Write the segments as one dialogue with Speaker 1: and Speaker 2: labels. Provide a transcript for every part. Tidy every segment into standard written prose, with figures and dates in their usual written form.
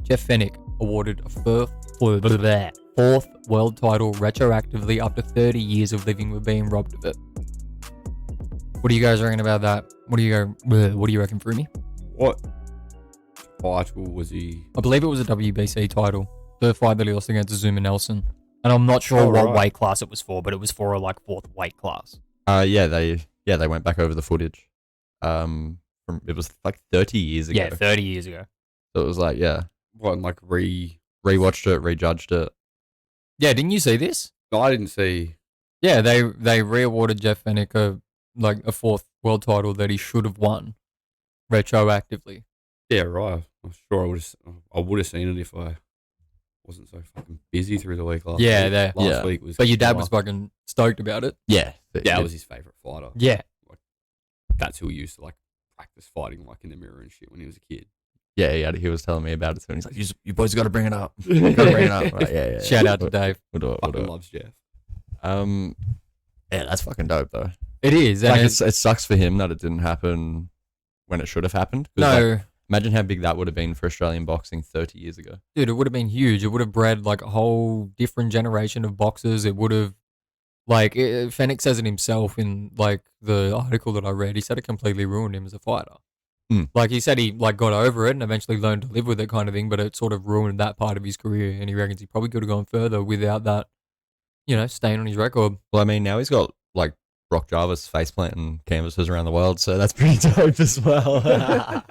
Speaker 1: Jeff Fenech awarded a fourth world title retroactively after 30 years of living with being robbed of it. What do you guys reckon about that? What do you reckon, Frumy?
Speaker 2: What title was he?
Speaker 1: I believe it was a WBC title. The fight that he lost against Zuma Nelson. And I'm not sure what weight class it was for, but it was for a fourth weight class.
Speaker 3: They went back over the footage. It was 30 years ago.
Speaker 1: Yeah, 30 years ago.
Speaker 3: So it was rewatched it, rejudged it.
Speaker 1: Yeah, didn't you see this?
Speaker 2: No, I didn't see.
Speaker 1: Yeah, they re-awarded Jeff Fenech a fourth world title that he should have won retroactively.
Speaker 2: Yeah, right. I'm sure I would have seen it if I wasn't so fucking busy through the week last week. Last week was.
Speaker 1: But your dad was fucking stoked about it.
Speaker 3: Yeah,
Speaker 2: that was his favorite fighter.
Speaker 1: Yeah,
Speaker 2: That's who he used to practice fighting in the mirror and shit when he was a kid.
Speaker 3: Yeah, he was telling me about it too. And he's like, "You boys got to bring it up. Got to bring it up." Like, yeah.
Speaker 1: Shout out to Dave.
Speaker 3: We'll do it.
Speaker 2: Fucking loves Jeff.
Speaker 3: Yeah, that's fucking dope though.
Speaker 1: It is.
Speaker 3: It sucks for him that it didn't happen when it should have happened.
Speaker 1: No.
Speaker 3: Imagine how big that would have been for Australian boxing 30 years ago.
Speaker 1: Dude, it would have been huge. It would have bred a whole different generation of boxers. It would have, Fenech says it himself in the article that I read. He said it completely ruined him as a fighter. He said he got over it and eventually learned to live with it kind of thing, but it sort of ruined that part of his career. And he reckons he probably could have gone further without that, stain on his record.
Speaker 3: Well, I mean, now he's got Brock Jarvis face planting canvases around the world, so that's pretty dope as well. But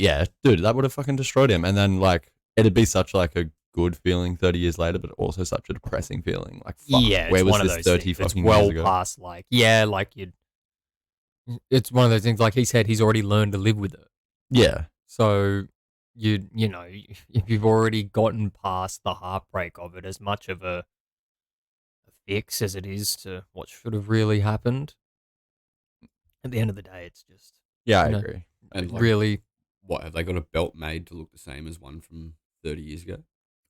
Speaker 3: yeah, dude, that would have fucking destroyed him. And then it'd be such a good feeling 30 years later, but also such a depressing feeling. Fuck,
Speaker 1: yeah,
Speaker 3: where was
Speaker 1: one
Speaker 3: this
Speaker 1: of those
Speaker 3: 30
Speaker 1: things.
Speaker 3: fucking
Speaker 1: It's well
Speaker 3: years ago?
Speaker 1: past it's one of those things he said he's already learned to live with it.
Speaker 3: Yeah.
Speaker 1: So if you've already gotten past the heartbreak of it, as much of a fix as it is to what should have really happened, at the end of the day, it's just
Speaker 3: Yeah, I agree.
Speaker 2: And
Speaker 1: really.
Speaker 2: What, have they got a belt made to look the same as one from 30 years ago?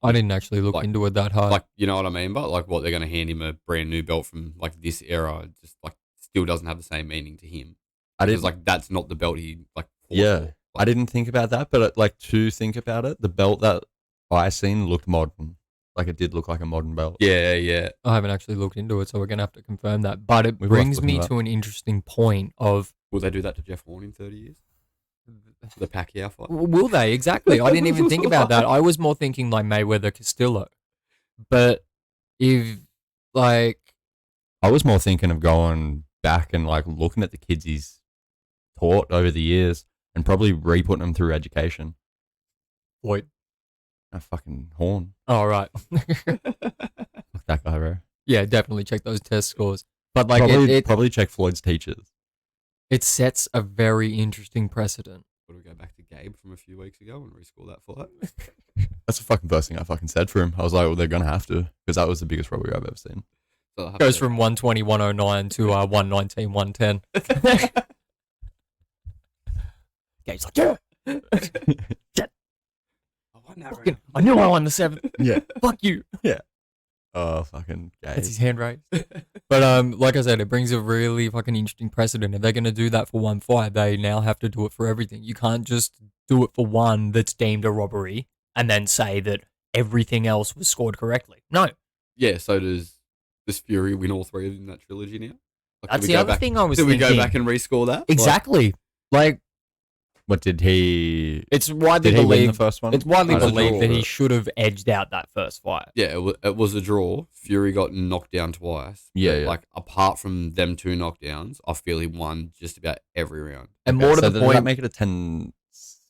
Speaker 1: I didn't actually look into it that hard.
Speaker 2: You know what I mean? But what, they're going to hand him a brand new belt from this era, just still doesn't have the same meaning to him. Because that's not the belt he fought for.
Speaker 3: I didn't think about that, but to think about it, the belt that I seen looked modern. It did look like a modern belt.
Speaker 2: Yeah.
Speaker 1: I haven't actually looked into it, so we're going to have to confirm that. But it brings me to an interesting point of...
Speaker 2: Will they do that to Jeff Horn in 30 years? The Pacquiao fight?
Speaker 1: Will they? Exactly. I didn't even think about that. I was more thinking Mayweather Castillo. But if I
Speaker 3: was more thinking of going back and looking at the kids he's taught over the years and probably re-putting them through education.
Speaker 1: Floyd.
Speaker 3: A fucking Horn.
Speaker 1: Oh, right.
Speaker 3: Fuck that guy, bro.
Speaker 1: Yeah, definitely check those test scores. But
Speaker 3: probably check Floyd's teachers.
Speaker 1: It sets a very interesting precedent.
Speaker 2: What do we go back to Gabe from a few weeks ago and rescore that fight?
Speaker 3: That's the fucking first thing I fucking said for him. I was like, well, they're going to have to, because that was the biggest robbery I've ever seen.
Speaker 1: So goes from 120, 109 to 119, 110. Gabe's like, yeah. Shit. I knew I won the 7th.
Speaker 3: Yeah.
Speaker 1: Fuck you.
Speaker 3: Yeah. Oh, fucking Gabe.
Speaker 1: That's his hand raised. But like I said, it brings a really fucking interesting precedent. If they're going to do that for one fight, they now have to do it for everything. You can't just do it for one that's deemed a robbery and then say that everything else was scored correctly. No.
Speaker 2: Yeah, so does Fury win all three of them in that trilogy now?
Speaker 1: That's the other thing I was thinking.
Speaker 2: Did we go back and rescore that?
Speaker 1: Exactly.
Speaker 3: What did he?
Speaker 1: It's widely
Speaker 3: did he win
Speaker 1: believed
Speaker 3: the first one?
Speaker 1: It's widely believed that he should have edged out that first fight.
Speaker 2: Yeah, it was a draw. Fury got knocked down twice.
Speaker 3: Yeah.
Speaker 2: Apart from them 2 knockdowns, I feel he won just about every round.
Speaker 1: And more to the point,
Speaker 3: that make it a 10.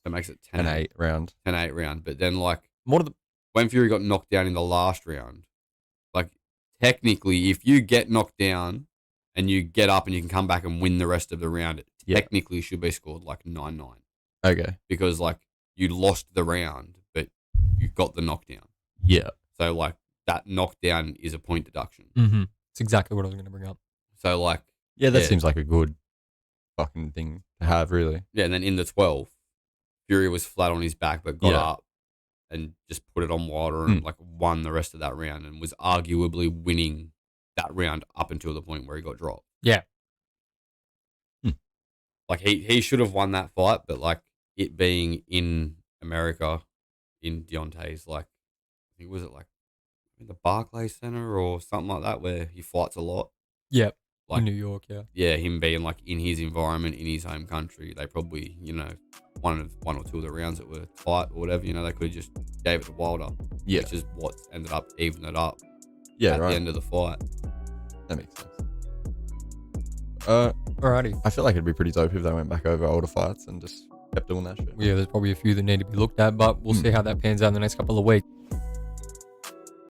Speaker 2: That makes it
Speaker 3: 10-8 round.
Speaker 2: 10-8 round. But then
Speaker 1: more to the
Speaker 2: when Fury got knocked down in the last round, technically, if you get knocked down and you get up and you can come back and win the rest of the round, it technically should be scored 9-9.
Speaker 3: Okay.
Speaker 2: Because you lost the round, but you got the knockdown.
Speaker 3: Yeah.
Speaker 2: So that knockdown is a point deduction.
Speaker 1: Mm-hmm. It's exactly what I was going to bring up.
Speaker 2: So
Speaker 3: that seems like a good fucking thing to have, really.
Speaker 2: Yeah, and then in the 12th, Fury was flat on his back but got up and just put it on water and won the rest of that round and was arguably winning that round up until the point where he got dropped.
Speaker 1: Yeah.
Speaker 2: Like he should have won that fight, but like it being in America, in Deontay's like, I think was it like in the Barclays Center or something like that where he fights a lot.
Speaker 1: Yep. In
Speaker 2: Like
Speaker 1: New York, yeah.
Speaker 2: yeah, him being like in his environment in his home country, they probably one or two of the rounds that were tight or whatever, they could have just gave it to Wilder.
Speaker 3: Yeah.
Speaker 2: Which is what ended up evening it up
Speaker 3: Yeah,
Speaker 2: at
Speaker 3: right.
Speaker 2: the end of the fight.
Speaker 3: That makes sense.
Speaker 1: Alrighty.
Speaker 3: I feel like it'd be pretty dope if they went back over older fights and just kept doing that shit.
Speaker 1: Yeah, there's probably a few that need to be looked at, but we'll see how that pans out in the next couple of weeks.